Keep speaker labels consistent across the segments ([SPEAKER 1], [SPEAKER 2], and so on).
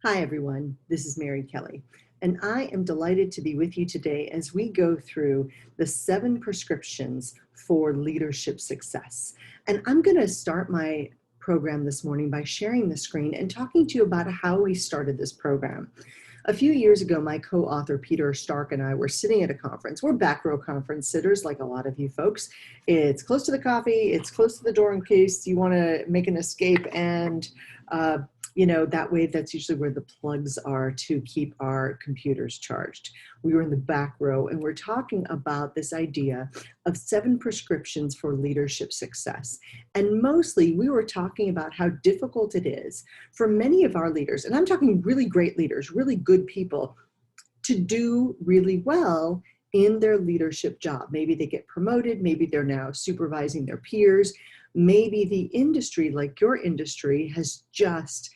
[SPEAKER 1] Hi, everyone. This is Mary Kelly, and I am delighted to be with you today as we go through the 7 prescriptions for leadership success. And I'm going to start my program this morning by sharing the screen and talking to you about how we started this program. A few years ago, my co-author Peter Stark and I were sitting at a conference. We're back row conference sitters, like a lot of you folks. It's close to the coffee, it's close to the door in case you want to make an escape, and that way, that's usually where the plugs are to keep our computers charged. We were in the back row, and we're talking about this idea of 7 prescriptions for leadership success. And mostly, we were talking about how difficult it is for many of our leaders, and I'm talking really great leaders, really good people, to do really well in their leadership job. Maybe they get promoted, maybe they're now supervising their peers, maybe the industry, like your industry, has just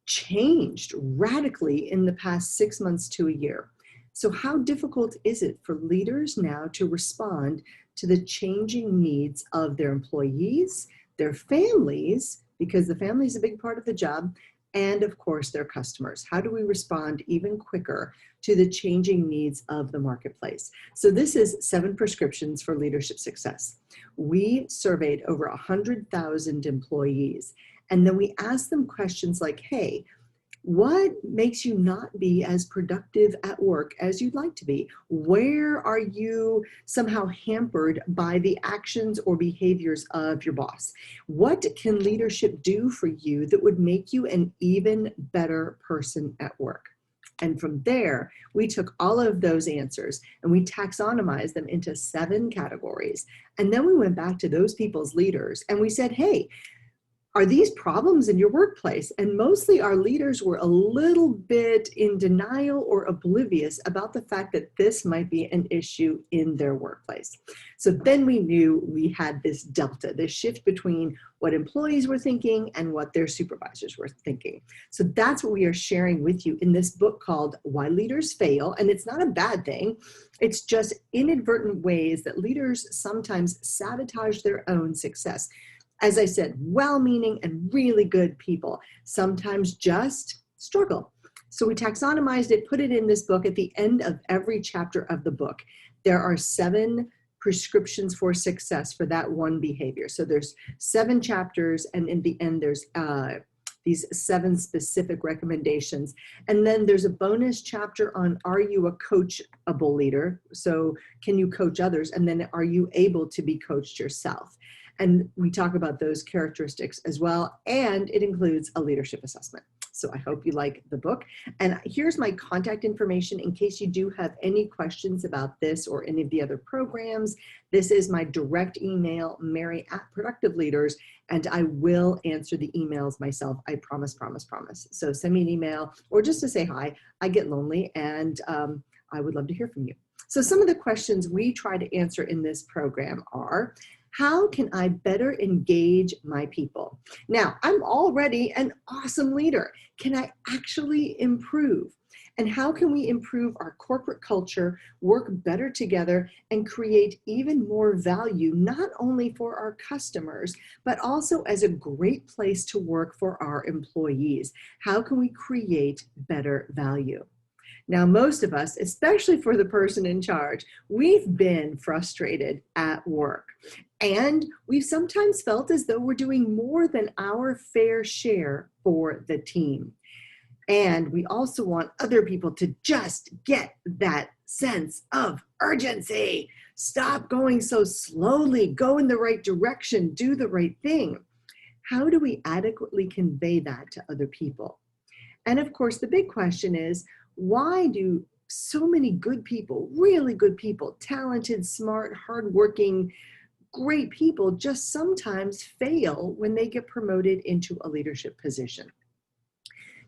[SPEAKER 1] changed radically in the past 6 months to a year. So how difficult is it for leaders now to respond to the changing needs of their employees, their families, because the family is a big part of the job, and of course their customers? How do we respond even quicker to the changing needs of the marketplace? So this is 7 prescriptions for leadership success. We surveyed over 100,000 employees. And then we ask them questions like, hey, what makes you not be as productive at work as you'd like to be? Where are you somehow hampered by the actions or behaviors of your boss? What can leadership do for you that would make you an even better person at work? And from there, we took all of those answers and we taxonomized them into 7 categories. And then we went back to those people's leaders and we said, hey, are these problems in your workplace? And mostly our leaders were a little bit in denial or oblivious about the fact that this might be an issue in their workplace. So then we knew we had this delta, this shift between what employees were thinking and what their supervisors were thinking. So that's what we are sharing with you in this book called Why Leaders Fail. And it's not a bad thing. It's just inadvertent ways that leaders sometimes sabotage their own success. As I said, well-meaning and really good people sometimes just struggle. So we taxonomized it, put it in this book. At the end of every chapter of the book, there are 7 prescriptions for success for that one behavior. So there's 7 chapters, and in the end, there's these 7 specific recommendations. And then there's a bonus chapter on, are you a coachable leader? So can you coach others? And then are you able to be coached yourself? And we talk about those characteristics as well. And it includes a leadership assessment. So I hope you like the book. And here's my contact information in case you do have any questions about this or any of the other programs. This is my direct email, Mary@ProductiveLeaders, and I will answer the emails myself. I promise, promise, promise. So send me an email or just to say hi. I get lonely and I would love to hear from you. So some of the questions we try to answer in this program are, how can I better engage my people? Now, I'm already an awesome leader. Can I actually improve? And how can we improve our corporate culture, work better together, and create even more value, not only for our customers, but also as a great place to work for our employees? How can we create better value? Now, most of us, especially for the person in charge, we've been frustrated at work. And we've sometimes felt as though we're doing more than our fair share for the team. And we also want other people to just get that sense of urgency. Stop going so slowly, go in the right direction, do the right thing. How do we adequately convey that to other people? And of course, the big question is, why do so many good people, really good people, talented, smart, hardworking, great people just sometimes fail when they get promoted into a leadership position?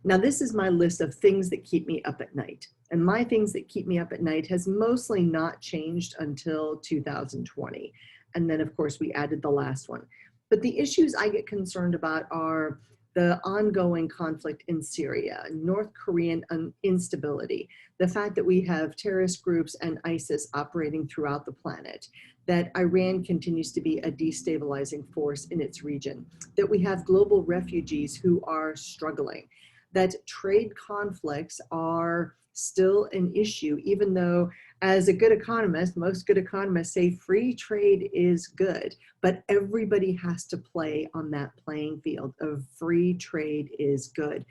[SPEAKER 1] Now, this is my list of things that keep me up at night. And my things that keep me up at night has mostly not changed until 2020. And then, of course, we added the last one. But the issues I get concerned about are the ongoing conflict in Syria, North Korean instability, the fact that we have terrorist groups and ISIS operating throughout the planet, that Iran continues to be a destabilizing force in its region, that we have global refugees who are struggling. that trade conflicts are still an issue, even though, as a good economist, most good economists say free trade is good, but everybody has to play on that playing field of free trade is good.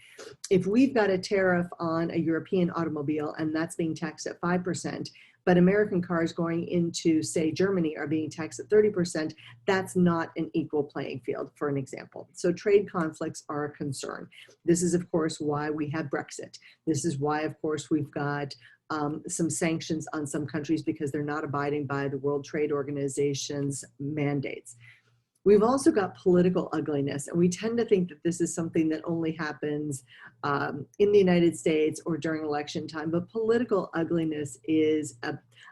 [SPEAKER 1] If we've got a tariff on a European automobile and that's being taxed at 5%, but American cars going into, say, Germany are being taxed at 30%, that's not an equal playing field, for an example. So trade conflicts are a concern. This is, of course, why we have Brexit. This is why, of course, we've got some sanctions on some countries because they're not abiding by the World Trade Organization's mandates. We've also got political ugliness, and we tend to think that this is something that only happens in the United States or during election time, but political ugliness is,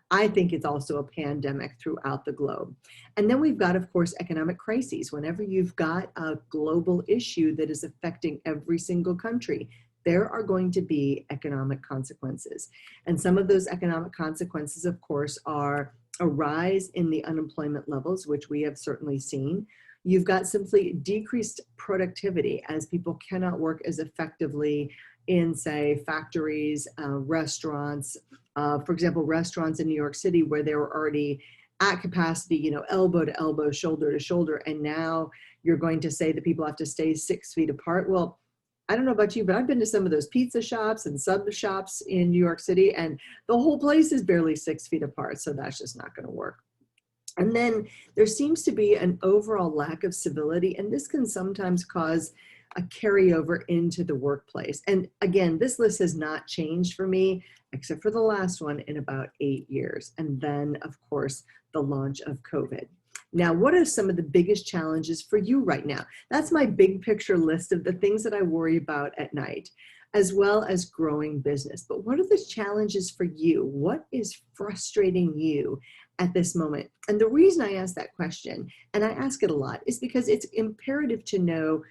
[SPEAKER 1] I think it's also a pandemic throughout the globe. And then we've got, of course, economic crises. Whenever you've got a global issue that is affecting every single country, there are going to be economic consequences. And some of those economic consequences, of course, are a rise in the unemployment levels, which we have certainly seen. You've got simply decreased productivity as people cannot work as effectively in, say, factories, restaurants. For example, restaurants in New York City where they were already at capacity, elbow to elbow, shoulder to shoulder, and now you're going to say that people have to stay 6 feet apart. Well, I don't know about you, but I've been to some of those pizza shops and sub shops in New York City, and the whole place is barely 6 feet apart. So that's just not going to work. And then there seems to be an overall lack of civility, and this can sometimes cause a carryover into the workplace. And again, this list has not changed for me, except for the last one in about 8 years. And then, of course, the launch of COVID. Now, what are some of the biggest challenges for you right now? That's my big picture list of the things that I worry about at night, as well as growing business. But what are the challenges for you? What is frustrating you at this moment? And the reason I ask that question, and I ask it a lot, is because it's imperative to know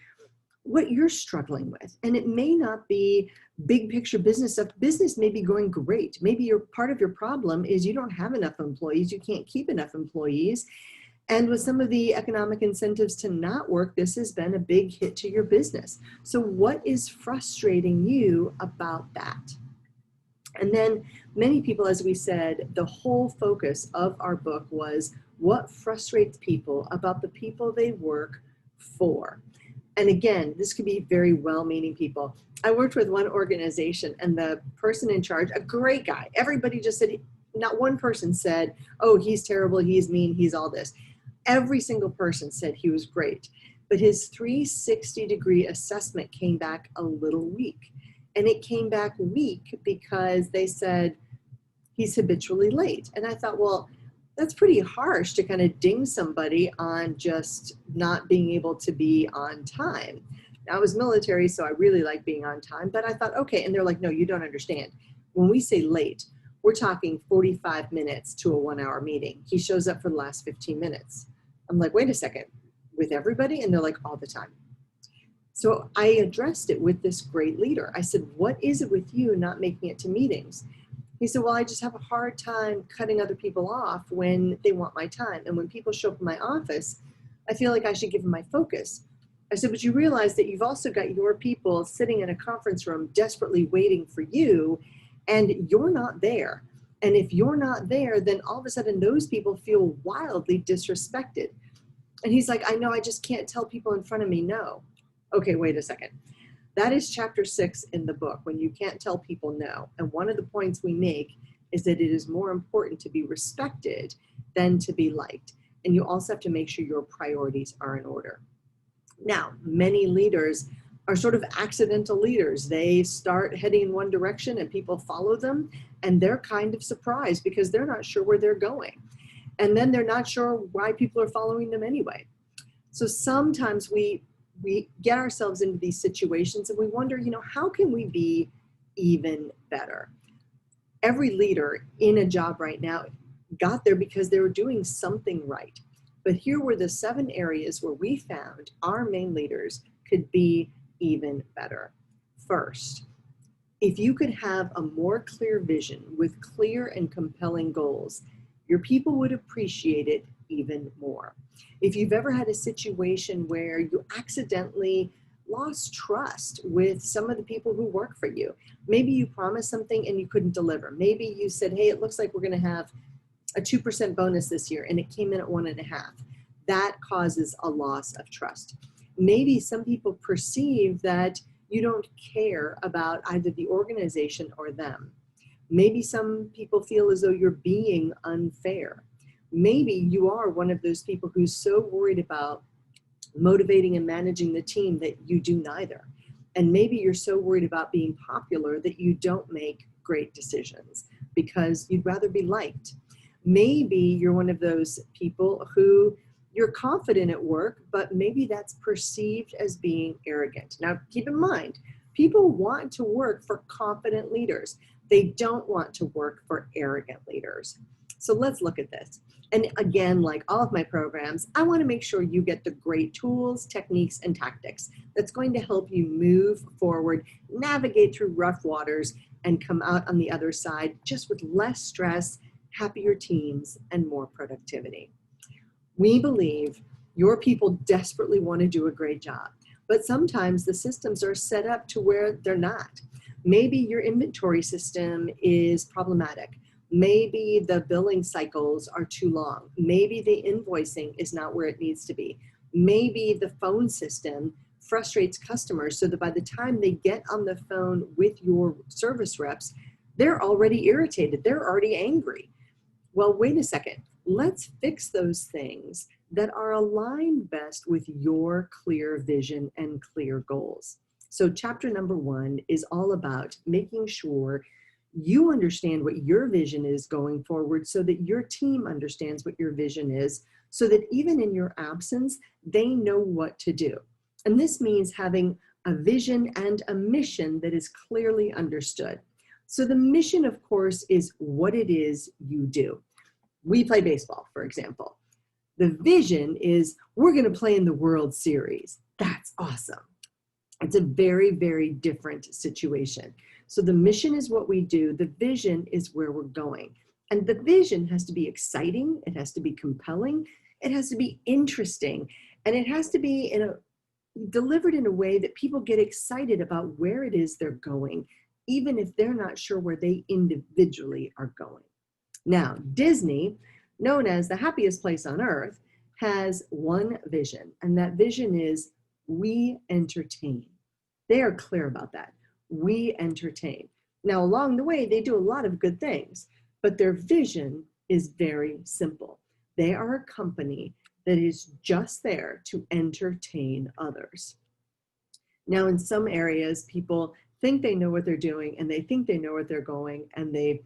[SPEAKER 1] what you're struggling with. And it may not be big picture business stuff. Business may be going great. Maybe part of your problem is you don't have enough employees. You can't keep enough employees. And with some of the economic incentives to not work, this has been a big hit to your business. So what is frustrating you about that? And then many people, as we said, the whole focus of our book was what frustrates people about the people they work for. And again, this could be very well-meaning people. I worked with one organization and the person in charge, a great guy, everybody just said, not one person said, oh, he's terrible, he's mean, he's all this. Every single person said he was great, but his 360-degree assessment came back a little weak. And it came back weak because they said he's habitually late. And I thought, well, that's pretty harsh to kind of ding somebody on just not being able to be on time. Now, I was military, so I really like being on time, but I thought, okay. And they're like, no, you don't understand. When we say late, we're talking 45 minutes to a 1-hour meeting. He shows up for the last 15 minutes. I'm like, wait a second, with everybody? And they're like, all the time. So I addressed it with this great leader. I said, what is it with you not making it to meetings? He said, well, I just have a hard time cutting other people off when they want my time. And when people show up in my office, I feel like I should give them my focus. I said, but you realize that you've also got your people sitting in a conference room desperately waiting for you, and you're not there. And if you're not there, then all of a sudden those people feel wildly disrespected. And he's like, I know, I just can't tell people in front of me no. Okay, wait a second. That is chapter 6 in the book, when you can't tell people no. And one of the points we make is that it is more important to be respected than to be liked. And you also have to make sure your priorities are in order. Now, many leaders are sort of accidental leaders. They start heading in one direction and people follow them, and they're kind of surprised because they're not sure where they're going. And then they're not sure why people are following them anyway. So sometimes we get ourselves into these situations and we wonder, how can we be even better? Every leader in a job right now got there because they were doing something right. But here were the 7 areas where we found our main leaders could be even better. First, if you could have a more clear vision with clear and compelling goals, your people would appreciate it even more. If you've ever had a situation where you accidentally lost trust with some of the people who work for you. Maybe you promised something and you couldn't deliver. Maybe you said, hey, it looks like we're going to have a 2% bonus this year, and it came in at 1.5. That causes a loss of trust. Maybe some people perceive that you don't care about either the organization or them. Maybe some people feel as though you're being unfair. Maybe you are one of those people who's so worried about motivating and managing the team that you do neither. And maybe you're so worried about being popular that you don't make great decisions because you'd rather be liked. Maybe you're one of those people who you're confident at work, but maybe that's perceived as being arrogant. Now, keep in mind, people want to work for confident leaders. They don't want to work for arrogant leaders. So let's look at this. And again, like all of my programs, I want to make sure you get the great tools, techniques, and tactics that's going to help you move forward, navigate through rough waters, and come out on the other side just with less stress, happier teams, and more productivity. We believe your people desperately want to do a great job, but sometimes the systems are set up to where they're not. Maybe your inventory system is problematic. Maybe the billing cycles are too long. Maybe the invoicing is not where it needs to be. Maybe the phone system frustrates customers so that by the time they get on the phone with your service reps, they're already irritated. They're already angry. Well, wait a second. Let's fix those things that are aligned best with your clear vision and clear goals. So chapter number 1 is all about making sure you understand what your vision is going forward so that your team understands what your vision is, so that even in your absence, they know what to do. And this means having a vision and a mission that is clearly understood. So the mission, of course, is what it is you do. We play baseball, for example. The vision is we're going to play in the World Series. That's awesome. It's a very, very different situation. So the mission is what we do. The vision is where we're going. And the vision has to be exciting. It has to be compelling. It has to be interesting. And it has to be delivered in a way that people get excited about where it is they're going, even if they're not sure where they individually are going. Now, Disney, known as the happiest place on earth, has one vision, and that vision is we entertain. They are clear about that. We entertain. Now, along the way, they do a lot of good things, but their vision is very simple. They are a company that is just there to entertain others. Now, in some areas, people think they know what they're doing, and they think they know what they're going, and they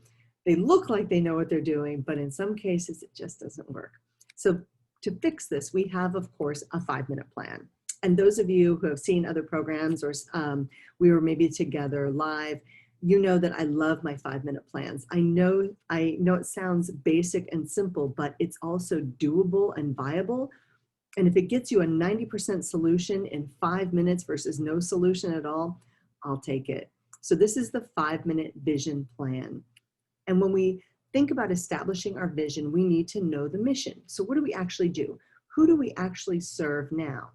[SPEAKER 1] look like they know what they're doing, but in some cases, it just doesn't work. So to fix this, we have, of course, a 5-minute plan. And those of you who have seen other programs or we were maybe together live, you know that I love my 5-minute plans. I know it sounds basic and simple, but it's also doable and viable. And if it gets you a 90% solution in 5 minutes versus no solution at all, I'll take it. So this is the 5-minute vision plan. And when we think about establishing our vision, we need to know the mission. So what do we actually do? Who do we actually serve now?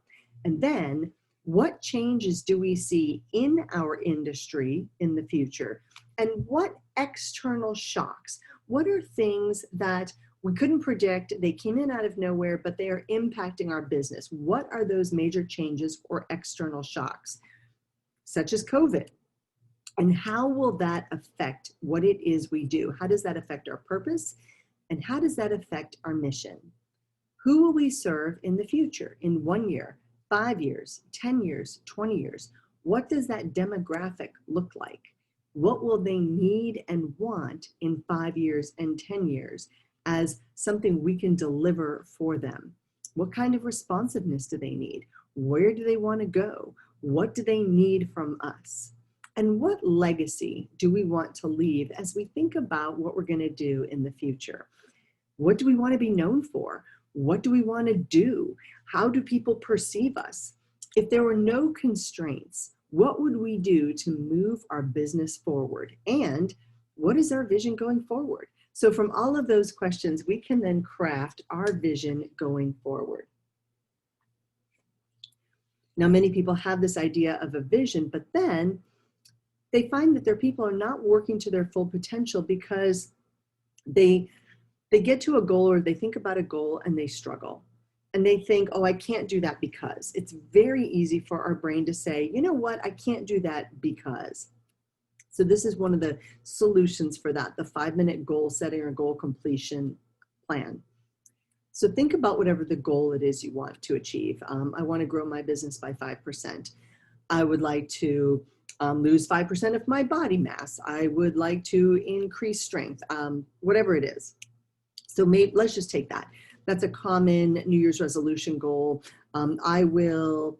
[SPEAKER 1] And then what changes do we see in our industry in the future? And what external shocks? What are things that we couldn't predict? They came in out of nowhere, but they are impacting our business. What are those major changes or external shocks, such as COVID? And how will that affect what it is we do? How does that affect our purpose? And how does that affect our mission? Who will we serve in the future, in 1 year, 5 years, 10 years, 20 years? What does that demographic look like? What will they need and want in 5 years and 10 years as something we can deliver for them? What kind of responsiveness do they need? Where do they want to go? What do they need from us? And what legacy do we want to leave as we think about what we're going to do in the future? What do we want to be known for? What do we want to do? How do people perceive us? If there were no constraints, what would we do to move our business forward? And what is our vision going forward? So from all of those questions, we can then craft our vision going forward. Now, many people have this idea of a vision, but then they find that their people are not working to their full potential because they get to a goal, or they think about a goal and they struggle. And they think, oh, I can't do that because. It's very easy for our brain to say, you know what, I can't do that because. So this is one of the solutions for that, the 5-minute goal setting or goal completion plan. So think about whatever the goal it is you want to achieve. I want to grow my business by 5%. I would like to lose 5% of my body mass. I would like to increase strength, whatever it is. So let's just take that. That's a common New Year's resolution goal. I will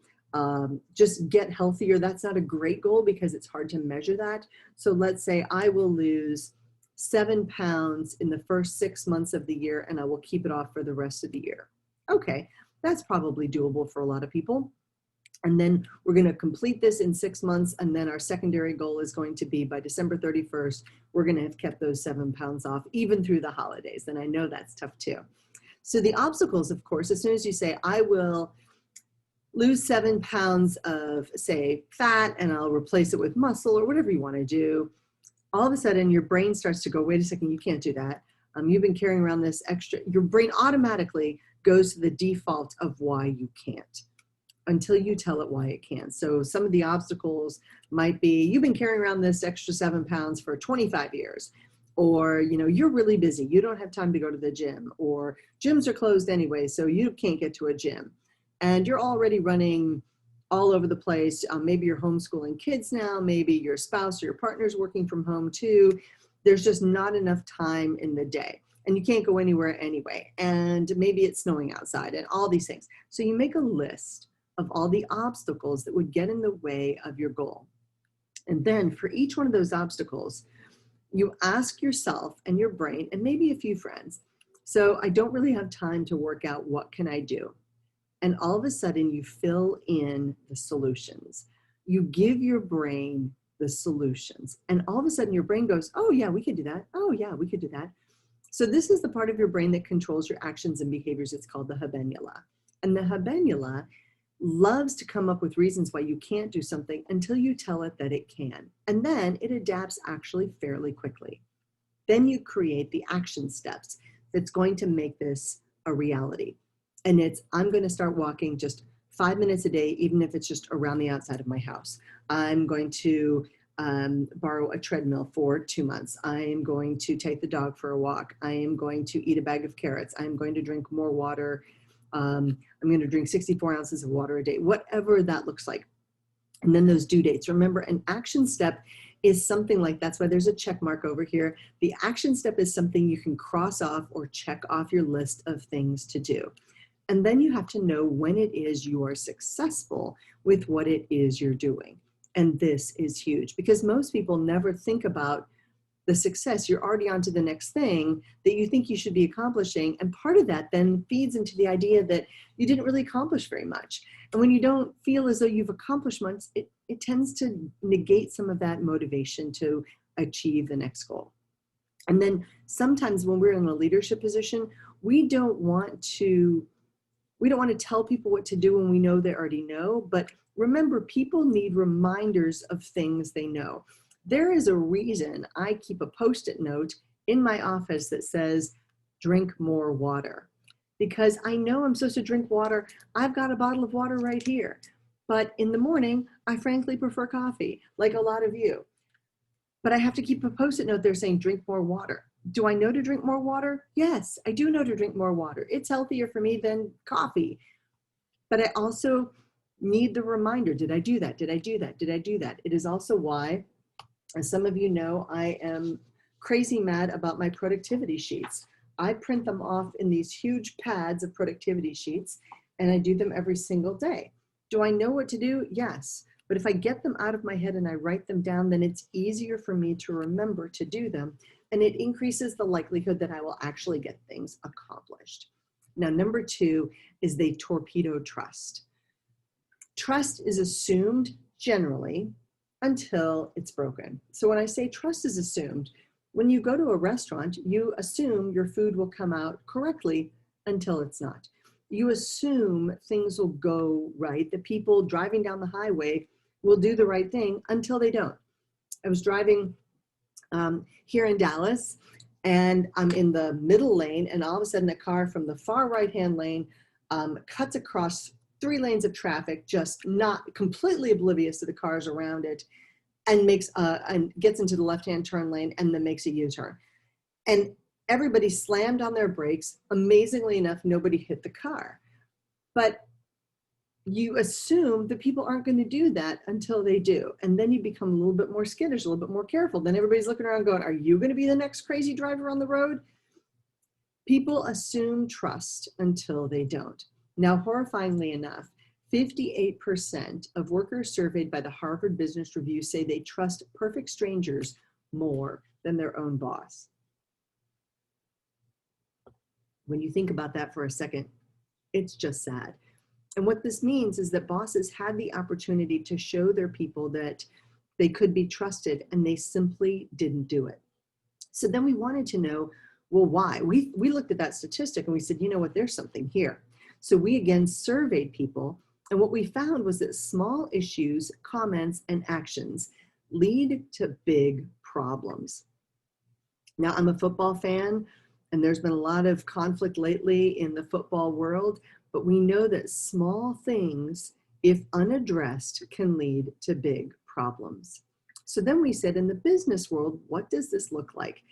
[SPEAKER 1] just get healthier. That's not a great goal because it's hard to measure that. So let's say I will lose 7 pounds in the first 6 months of the year, and I will keep it off for the rest of the year. Okay, that's probably doable for a lot of people. And then we're going to complete this in 6 months. And then our secondary goal is going to be by December 31st, we're going to have kept those 7 pounds off, even through the holidays. And I know that's tough too. So the obstacles, of course, as soon as you say, I will lose 7 pounds of, say, fat, and I'll replace it with muscle or whatever you want to do, all of a sudden your brain starts to go, wait a second, you can't do that. You've been carrying around this extra, your brain automatically goes to the default of why you can't, until you tell it why it can. So some of the obstacles might be, you've been carrying around this extra 7 pounds for 25 years, or, you're really busy. You don't have time to go to the gym, or gyms are closed anyway, so you can't get to a gym. And you're already running all over the place. Maybe you're homeschooling kids now, maybe your spouse or your partner's working from home too. There's just not enough time in the day, and you can't go anywhere anyway. And maybe it's snowing outside and all these things. So you make a list of all the obstacles that would get in the way of your goal. And then for each one of those obstacles, you ask yourself and your brain, and maybe a few friends, so I don't really have time to work out, what can I do? And all of a sudden you fill in the solutions. You give your brain the solutions. And all of a sudden your brain goes, oh yeah, we could do that. Oh yeah, we could do that. So this is the part of your brain that controls your actions and behaviors. It's called the habenula. And the habenula loves to come up with reasons why you can't do something until you tell it that it can. And then it adapts actually fairly quickly. Then you create the action steps that's going to make this a reality. And it's, I'm going to start walking just 5 minutes a day, even if it's just around the outside of my house. I'm going to borrow a treadmill for 2 months. I am going to take the dog for a walk. I am going to eat a bag of carrots. I'm going to drink more water. I'm going to drink 64 ounces of water a day, whatever that looks like. And then those due dates. Remember, an action step is something like, that's why there's a check mark over here. The action step is something you can cross off or check off your list of things to do. And then you have to know when it is you are successful with what it is you're doing. And this is huge because most people never think about the success. You're already on to the next thing that you think you should be accomplishing. And part of that then feeds into the idea that you didn't really accomplish very much. And when you don't feel as though you've accomplished much, it tends to negate some of that motivation to achieve the next goal. And then sometimes when we're in a leadership position, we don't want to tell people what to do when we know they already know. But remember, people need reminders of things they know. There is a reason I keep a Post-it note in my office that says, drink more water. Because I know I'm supposed to drink water. I've got a bottle of water right here. But in the morning, I frankly prefer coffee, like a lot of you. But I have to keep a Post-it note there saying, drink more water. Do I know to drink more water? Yes, I do know to drink more water. It's healthier for me than coffee. But I also need the reminder. Did I do that? Did I do that? Did I do that? It is also why, as some of you know, I am crazy mad about my productivity sheets. I print them off in these huge pads of productivity sheets, and I do them every single day. Do I know what to do? Yes. But if I get them out of my head and I write them down, then it's easier for me to remember to do them. And it increases the likelihood that I will actually get things accomplished. Now, number 2 is they torpedo trust. Trust is assumed generally until it's broken. So when I say trust is assumed, when you go to a restaurant, you assume your food will come out correctly until it's not. You assume things will go right, that people driving down the highway will do the right thing until they don't. I was driving here in Dallas, and I'm in the middle lane, and all of a sudden a car from the far right-hand lane cuts across 3 lanes of traffic, just not completely oblivious to the cars around it, and gets into the left-hand turn lane and then makes a U-turn. And everybody slammed on their brakes. Amazingly enough, nobody hit the car. But you assume that people aren't going to do that until they do. And then you become a little bit more skittish, a little bit more careful. Then everybody's looking around going, are you going to be the next crazy driver on the road? People assume trust until they don't. Now, horrifyingly enough, 58% of workers surveyed by the Harvard Business Review say they trust perfect strangers more than their own boss. When you think about that for a second, it's just sad. And what this means is that bosses had the opportunity to show their people that they could be trusted, and they simply didn't do it. So then we wanted to know, well, why? We looked at that statistic and we said, you know what, there's something here. So we again surveyed people, and what we found was that small issues, comments, and actions lead to big problems. Now, I'm a football fan, and there's been a lot of conflict lately in the football world, but we know that small things, if unaddressed, can lead to big problems. So then we said, in the business world, what does this look like?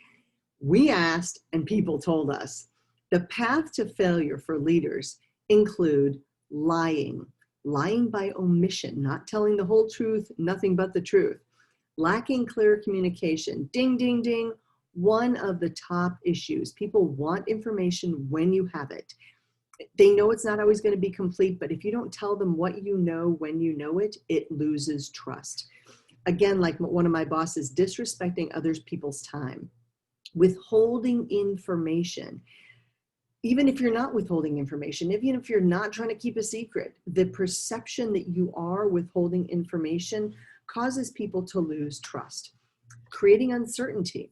[SPEAKER 1] We asked, and people told us. The path to failure for leaders include lying by omission, not telling the whole truth, nothing but the truth, lacking clear communication, ding, ding, ding, one of the top issues. People want information when you have it. They know it's not always going to be complete, but if you don't tell them what you know when you know it, it loses trust. Again, like one of my bosses, disrespecting other people's time, withholding information. Even if you're not withholding information, even if you're not trying to keep a secret, the perception that you are withholding information causes people to lose trust. Creating uncertainty.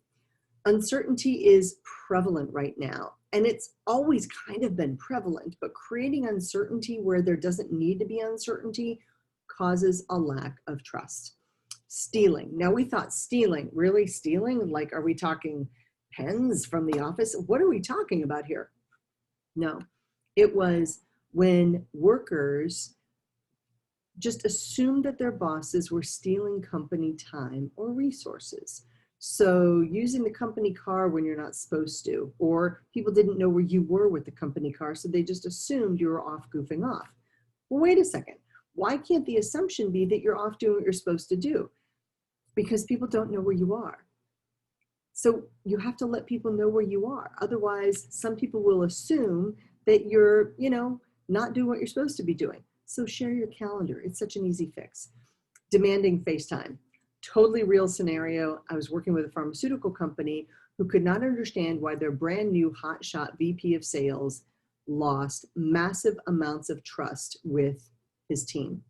[SPEAKER 1] Uncertainty is prevalent right now, and it's always kind of been prevalent, but creating uncertainty where there doesn't need to be uncertainty causes a lack of trust. Stealing. Now, we thought stealing, really stealing? Like, are we talking pens from the office? What are we talking about here? No, it was when workers just assumed that their bosses were stealing company time or resources. So using the company car when you're not supposed to, or people didn't know where you were with the company car, so they just assumed you were off goofing off. Well, wait a second. Why can't the assumption be that you're off doing what you're supposed to do? Because people don't know where you are. So you have to let people know where you are. Otherwise, some people will assume that you're, not doing what you're supposed to be doing. So share your calendar. It's such an easy fix. Demanding FaceTime. Totally real scenario. I was working with a pharmaceutical company who could not understand why their brand new hotshot VP of sales lost massive amounts of trust with his team.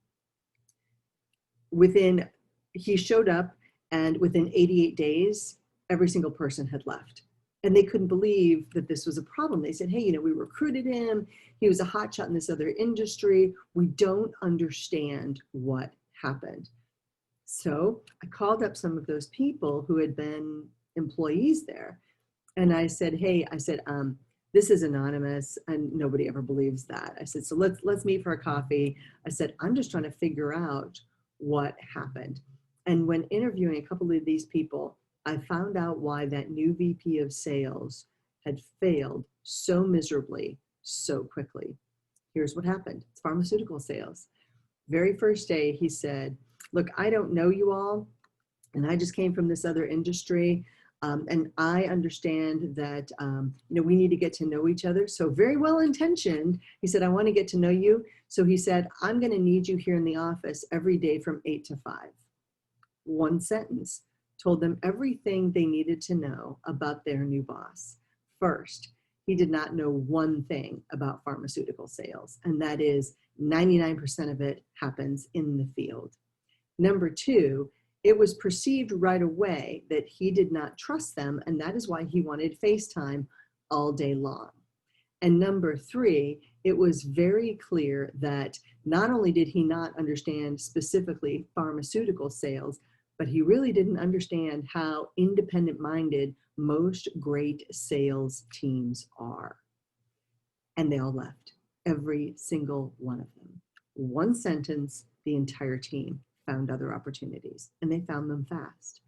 [SPEAKER 1] He showed up, and within 88 days, every single person had left. And they couldn't believe that this was a problem. They said, hey, we recruited him. He was a hotshot in this other industry. We don't understand what happened. So I called up some of those people who had been employees there. And I said, this is anonymous, and nobody ever believes that. I said, so let's meet for a coffee. I said, I'm just trying to figure out what happened. And when interviewing a couple of these people, I found out why that new VP of sales had failed so miserably so quickly. Here's what happened. It's pharmaceutical sales. Very first day, he said, look, I don't know you all, and I just came from this other industry, and I understand that we need to get to know each other. So very well intentioned, he said, I want to get to know you. So he said, I'm going to need you here in the office every day from 8 to 5. One sentence told them everything they needed to know about their new boss. First, he did not know one thing about pharmaceutical sales, and that is 99% of it happens in the field. Number two, it was perceived right away that he did not trust them, and that is why he wanted FaceTime all day long. And number three, it was very clear that not only did he not understand specifically pharmaceutical sales, but he really didn't understand how independent-minded most great sales teams are. And they all left, every single one of them. One sentence, the entire team found other opportunities, and they found them fast.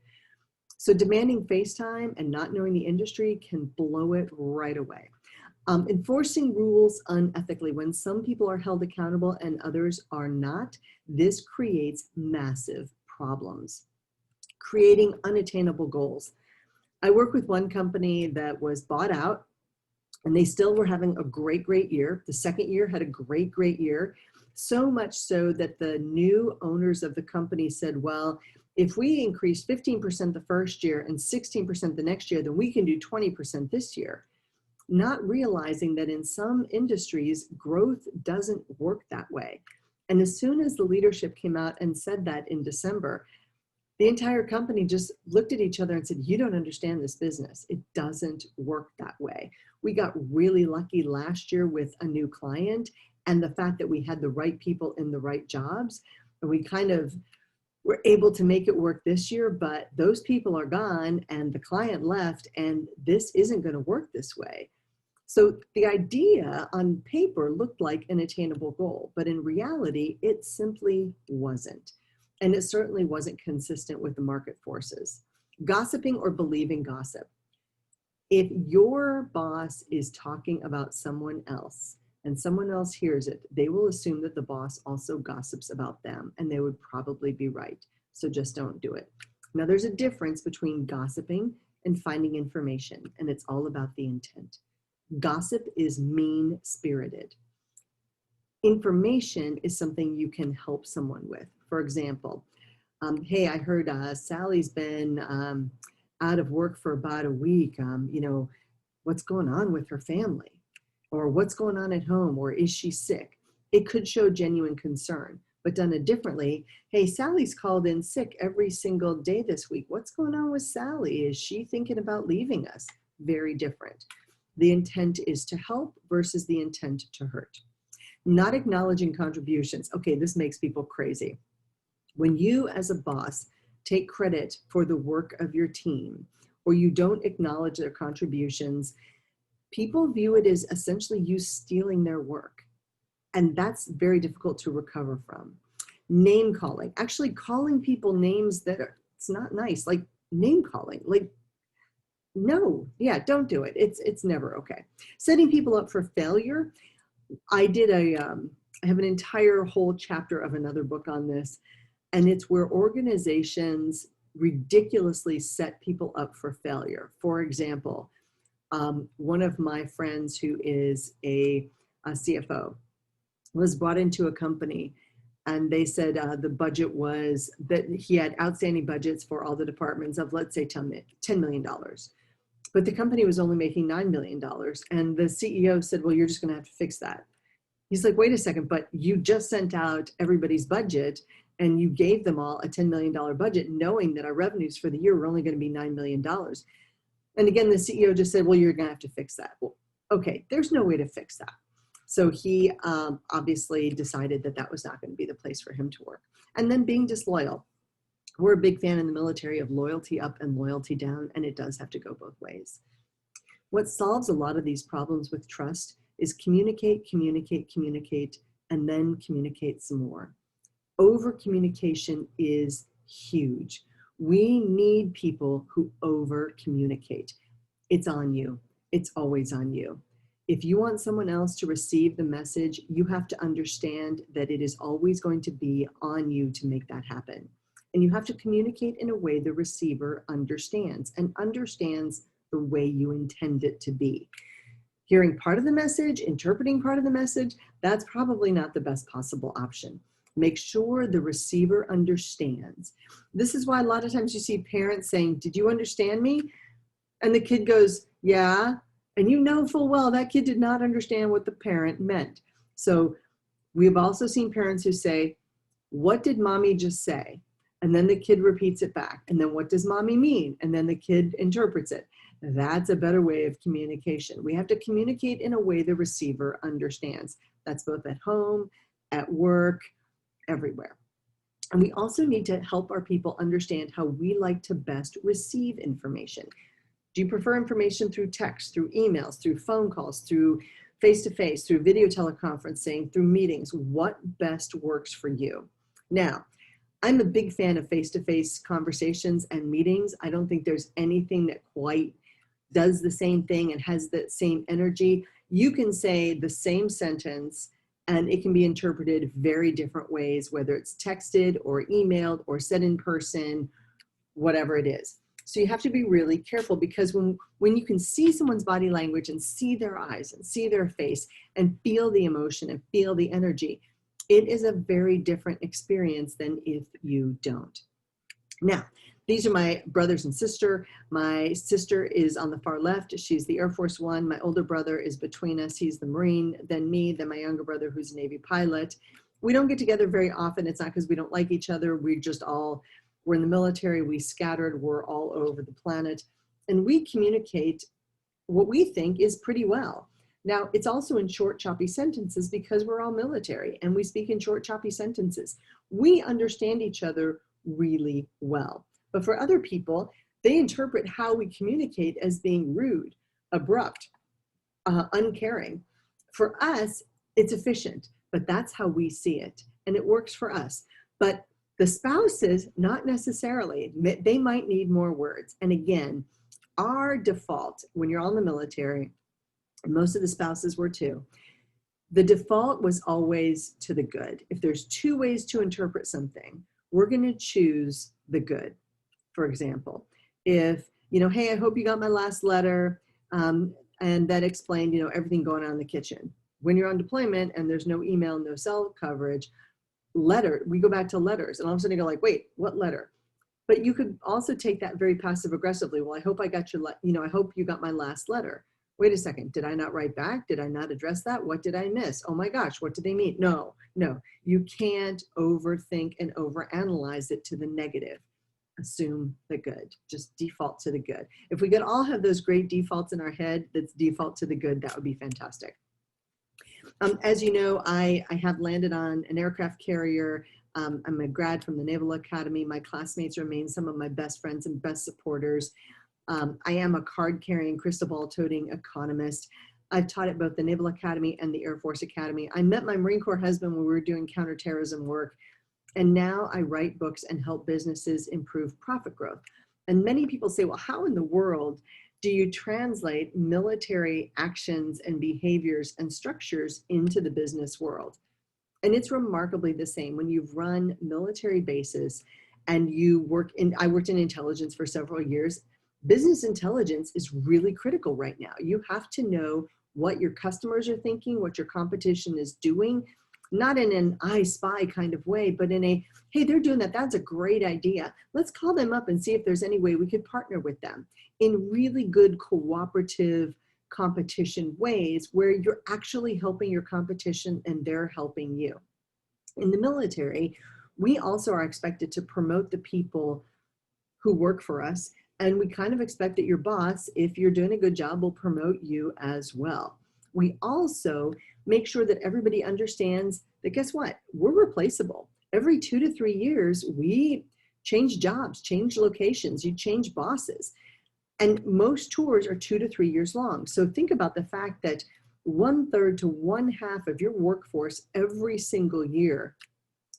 [SPEAKER 1] So demanding face time and not knowing the industry can blow it right away. Enforcing rules unethically. When some people are held accountable and others are not, this creates massive problems. Creating unattainable goals. I work with one company that was bought out, and they still were having a great year. The second year had a great year. So much so that the new owners of the company said, well, if we increase 15% the first year and 16% the next year, then we can do 20% this year. Not realizing that in some industries, growth doesn't work that way. And as soon as the leadership came out and said that in December, the entire company just looked at each other and said, you don't understand this business. It doesn't work that way. We got really lucky last year with a new client and the fact that we had the right people in the right jobs. And we kind of were able to make it work this year, but those people are gone and the client left, and this isn't going to work this way. So the idea on paper looked like an attainable goal, but in reality, it simply wasn't. And it certainly wasn't consistent with the market forces. Gossiping or believing gossip. If your boss is talking about someone else and someone else hears it, they will assume that the boss also gossips about them, and they would probably be right. So just don't do it. Now, there's a difference between gossiping and finding information, and it's all about the intent. Gossip is mean-spirited. Information is something you can help someone with. For example, hey, I heard Sally's been out of work for about a week. What's going on with her family? Or what's going on at home? Or is she sick? It could show genuine concern, but done it differently. Hey, Sally's called in sick every single day this week. What's going on with Sally? Is she thinking about leaving us? Very different. The intent is to help versus the intent to hurt. Not acknowledging contributions. Okay, this makes people crazy. When you as a boss take credit for the work of your team, or you don't acknowledge their contributions, people view it as essentially you stealing their work. And that's very difficult to recover from. Name calling, actually calling people names that are, it's not nice, like name calling, like, no, yeah, don't do it. It's never okay. Setting people up for failure. I have an entire whole chapter of another book on this, and it's where organizations ridiculously set people up for failure. For example, one of my friends who is a CFO was brought into a company, and they said the budget was that he had outstanding budgets for all the departments of, let's say, $10 million. But the company was only making $9 million. And the CEO said, well, you're just going to have to fix that. He's like, wait a second, but you just sent out everybody's budget and you gave them all a $10 million budget, knowing that our revenues for the year were only going to be $9 million. And again, the CEO just said, well, you're going to have to fix that. Well, okay, there's no way to fix that. So he obviously decided that that was not going to be the place for him to work. And then being disloyal. We're a big fan in the military of loyalty up and loyalty down, and it does have to go both ways. What solves a lot of these problems with trust is communicate, and then communicate some more. Over-communication is huge. We need people who over-communicate. It's on you. It's always on you. If you want someone else to receive the message, you have to understand that it is always going to be on you to make that happen. And you have to communicate in a way the receiver understands, and understands the way you intend it to be. Hearing part of the message, interpreting part of the message, that's probably not the best possible option. Make sure the receiver understands. This is why a lot of times you see parents saying, did you understand me? And the kid goes, yeah. And you know full well that kid did not understand what the parent meant. So we've also seen parents who say, what did mommy just say? And then the kid repeats it back. And then what does mommy mean? And then the kid interprets it. That's a better way of communication. We have to communicate in a way the receiver understands. That's both at home, at work, everywhere. And we also need to help our people understand how we like to best receive information. Do you prefer information through text, through emails, through phone calls, through face-to-face, through video teleconferencing, through meetings? What best works for you? Now, I'm a big fan of face-to-face conversations and meetings. I don't think there's anything that quite does the same thing and has the same energy. You can say the same sentence and it can be interpreted very different ways, whether it's texted or emailed or said in person, whatever it is. So you have to be really careful, because when you can see someone's body language and see their eyes and see their face and feel the emotion and feel the energy, it is a very different experience than if you don't. Now, these are my brothers and sister. My sister is on the far left. She's the Air Force One. My older brother is between us. He's the Marine, then me, then my younger brother, who's a Navy pilot. We don't get together very often. It's not because we don't like each other. We're in the military. We scattered. We're all over the planet. And we communicate what we think is pretty well. Now, it's also in short, choppy sentences because we're all military and we speak in short, choppy sentences. We understand each other really well. But for other people, they interpret how we communicate as being rude, abrupt, uncaring. For us, it's efficient, but that's how we see it. And it works for us. But the spouses, not necessarily. They might need more words. And again, our default, when you're all in the military, and most of the spouses were too, the default was always to the good. If there's two ways to interpret something, we're going to choose the good. For example, if, hey, I hope you got my last letter, and that explained, everything going on in the kitchen. When you're on deployment and there's no email, no cell coverage, we go back to letters, and all of a sudden you go like, wait, what letter? But you could also take that very passive aggressively. Well, I hope I got I hope you got my last letter. Wait a second, did I not write back? Did I not address that? What did I miss? Oh my gosh, what did they mean? No, you can't overthink and overanalyze it to the negative. Assume the good, just default to the good. If we could all have those great defaults in our head that's default to the good, that would be fantastic. As you know, I have landed on an aircraft carrier. I'm a grad from the Naval Academy. My classmates remain some of my best friends and best supporters. I am a card-carrying, crystal ball-toting economist. I've taught at both the Naval Academy and the Air Force Academy. I met my Marine Corps husband when we were doing counterterrorism work. And now I write books and help businesses improve profit growth. And many people say, well, how in the world do you translate military actions and behaviors and structures into the business world? And it's remarkably the same. When you've run military bases and I worked in intelligence for several years. Business intelligence is really critical right now. You have to know what your customers are thinking, what your competition is doing, not in an I spy kind of way, but in a, hey, they're doing that. That's a great idea. Let's call them up and see if there's any way we could partner with them in really good cooperative competition ways where you're actually helping your competition and they're helping you. In the military, we also are expected to promote the people who work for us. And we kind of expect that your boss, if you're doing a good job, will promote you as well. We also make sure that everybody understands that, guess what? We're replaceable. Every 2 to 3 years, we change jobs, change locations, you change bosses. And most tours are 2 to 3 years long. So think about the fact that 1/3 to 1/2 of your workforce every single year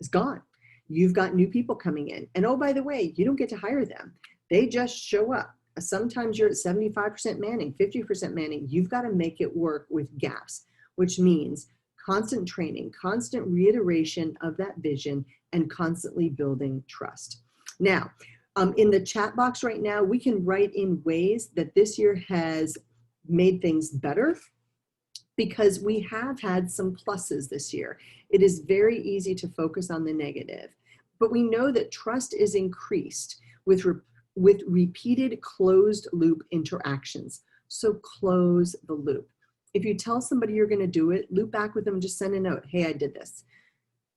[SPEAKER 1] is gone. You've got new people coming in. And oh, by the way, you don't get to hire them. They just show up. Sometimes you're at 75% manning, 50% manning. You've got to make it work with gaps, which means constant training, constant reiteration of that vision, and constantly building trust. Now, in the chat box right now, we can write in ways that this year has made things better because we have had some pluses this year. It is very easy to focus on the negative, but we know that trust is increased with repeated closed loop interactions. So close the loop. If you tell somebody you're going to do it, loop back with them and just send a note. Hey, I did this.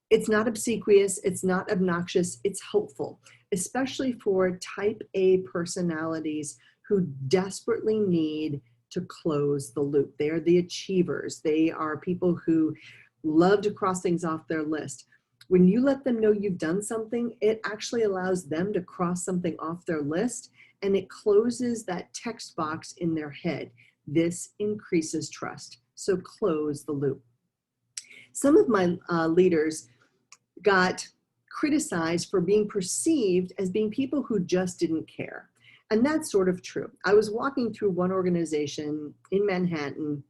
[SPEAKER 1] It's not obsequious. It's not obnoxious. It's helpful, especially for type A personalities who desperately need to close the loop. They are the achievers. They are people who love to cross things off their list. When you let them know you've done something, it actually allows them to cross something off their list, and it closes that text box in their head. This increases trust. So close the loop. Some of my leaders got criticized for being perceived as being people who just didn't care. And that's sort of true. I was walking through one organization in Manhattan,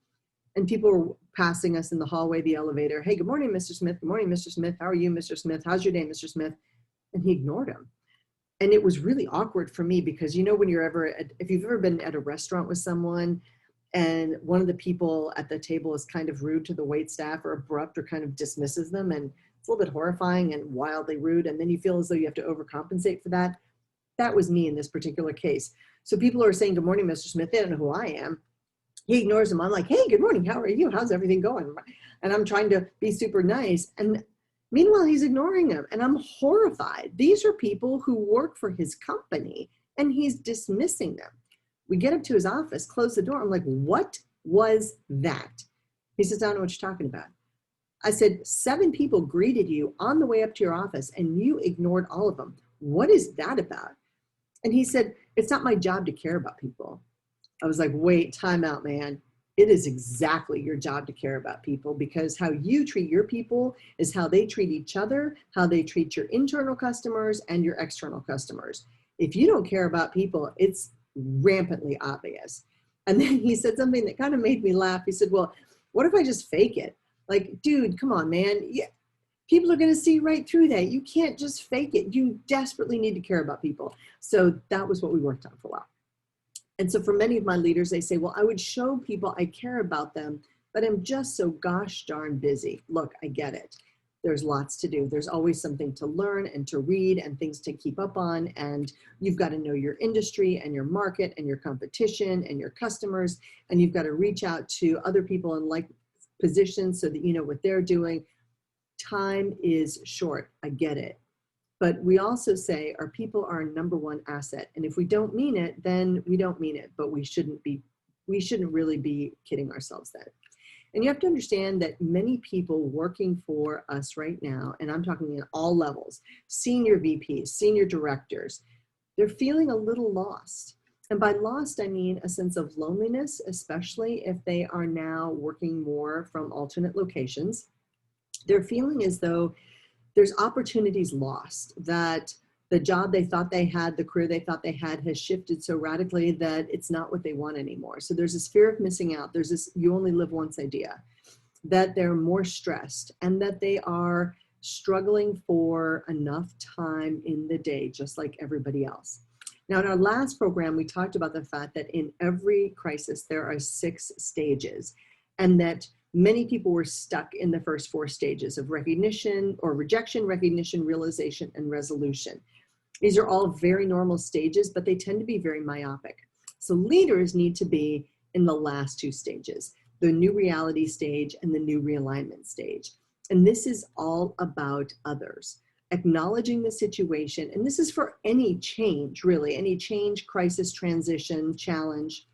[SPEAKER 1] and people were passing us in the hallway, the elevator. Hey, good morning, Mr. Smith. Good morning, Mr. Smith. How are you, Mr. Smith? How's your day, Mr. Smith? And he ignored him. And it was really awkward for me because, you know, when you're ever, if you've ever been at a restaurant with someone and one of the people at the table is kind of rude to the wait staff or abrupt or kind of dismisses them, and it's a little bit horrifying and wildly rude, and then you feel as though you have to overcompensate for that. That was me in this particular case. So people are saying, good morning, Mr. Smith. They don't know who I am. He ignores them. I'm like, hey, good morning. How are you? How's everything going? And I'm trying to be super nice. And meanwhile, he's ignoring them. And I'm horrified. These are people who work for his company, and he's dismissing them. We get up to his office, close the door. I'm like, what was that? He says, I don't know what you're talking about. I said, 7 people greeted you on the way up to your office, and you ignored all of them. What is that about? And he said, it's not my job to care about people. I was like, wait, time out, man. It is exactly your job to care about people, because how you treat your people is how they treat each other, how they treat your internal customers and your external customers. If you don't care about people, it's rampantly obvious. And then he said something that kind of made me laugh. He said, well, what if I just fake it? Like, dude, come on, man. Yeah. People are going to see right through that. You can't just fake it. You desperately need to care about people. So that was what we worked on for a while. And so for many of my leaders, they say, well, I would show people I care about them, but I'm just so gosh darn busy. Look, I get it. There's lots to do. There's always something to learn and to read and things to keep up on. And you've got to know your industry and your market and your competition and your customers. And you've got to reach out to other people in like positions so that you know what they're doing. Time is short. I get it. But we also say our people are our #1 asset. And if we don't mean it, then we don't mean it. But we shouldn't really be kidding ourselves then. And you have to understand that many people working for us right now, and I'm talking at all levels, senior VPs, senior directors, they're feeling a little lost. And by lost, I mean a sense of loneliness, especially if they are now working more from alternate locations. They're feeling as though there's opportunities lost, that the job they thought they had, the career they thought they had has shifted so radically that it's not what they want anymore. So there's this fear of missing out. There's this you only live once idea, that they're more stressed and that they are struggling for enough time in the day, just like everybody else. Now, in our last program, we talked about the fact that in every crisis, there are 6 stages, and that many people were stuck in the first 4 stages of recognition or rejection, recognition, realization, and resolution. These are all very normal stages, but they tend to be very myopic. So leaders need to be in the last 2 stages, the new reality stage and the new realignment stage. And this is all about others, acknowledging the situation. And this is for any change, really, any change, crisis, transition, challenge.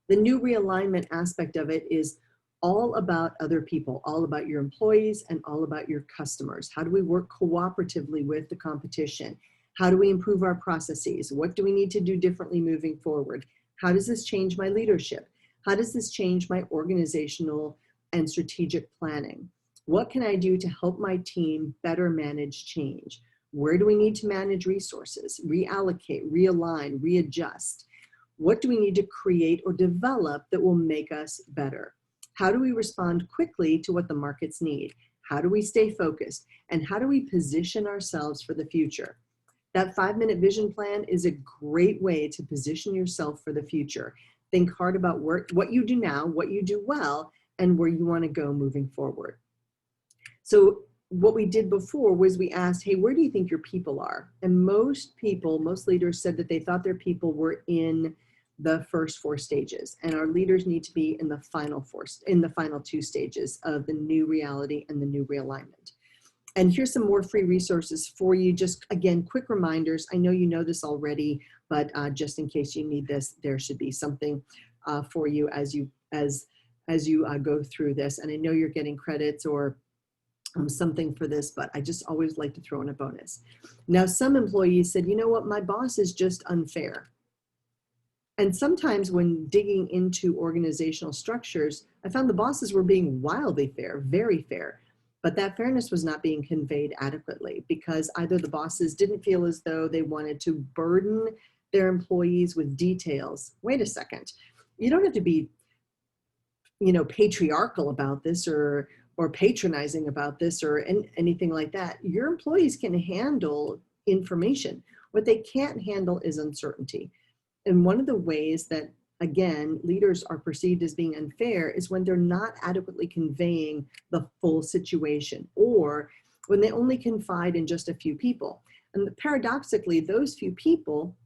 [SPEAKER 1] The new realignment aspect of it is all about other people, all about your employees and all about your customers. How do we work cooperatively with the competition? How do we improve our processes? What do we need to do differently moving forward? How does this change my leadership? How does this change my organizational and strategic planning? What can I do to help my team better manage change? Where do we need to manage resources, reallocate, realign, readjust? What do we need to create or develop that will make us better? How do we respond quickly to what the markets need? How do we stay focused? And how do we position ourselves for the future? That 5-minute vision plan is a great way to position yourself for the future. Think hard about what you do now, what you do well, and where you want to go moving forward. So what we did before was we asked, hey, where do you think your people are? And most leaders said that they thought their people were in the first 4 stages, and our leaders need to be in the final 2 stages of the new reality and the new realignment. And here's some more free resources for you. Just again, quick reminders. I know you know this already, but just in case you need this, there should be something for you as you go through this. And I know you're getting credits or something for this, but I just always like to throw in a bonus. Now, some employees said, you know what, my boss is just unfair. And sometimes when digging into organizational structures, I found the bosses were being wildly fair, very fair. But that fairness was not being conveyed adequately because either the bosses didn't feel as though they wanted to burden their employees with details. Wait a second, you don't have to be, patriarchal about this or patronizing about this or anything like that. Your employees can handle information. What they can't handle is uncertainty. And one of the ways that, again, leaders are perceived as being unfair is when they're not adequately conveying the full situation or when they only confide in just a few people. And paradoxically, those few people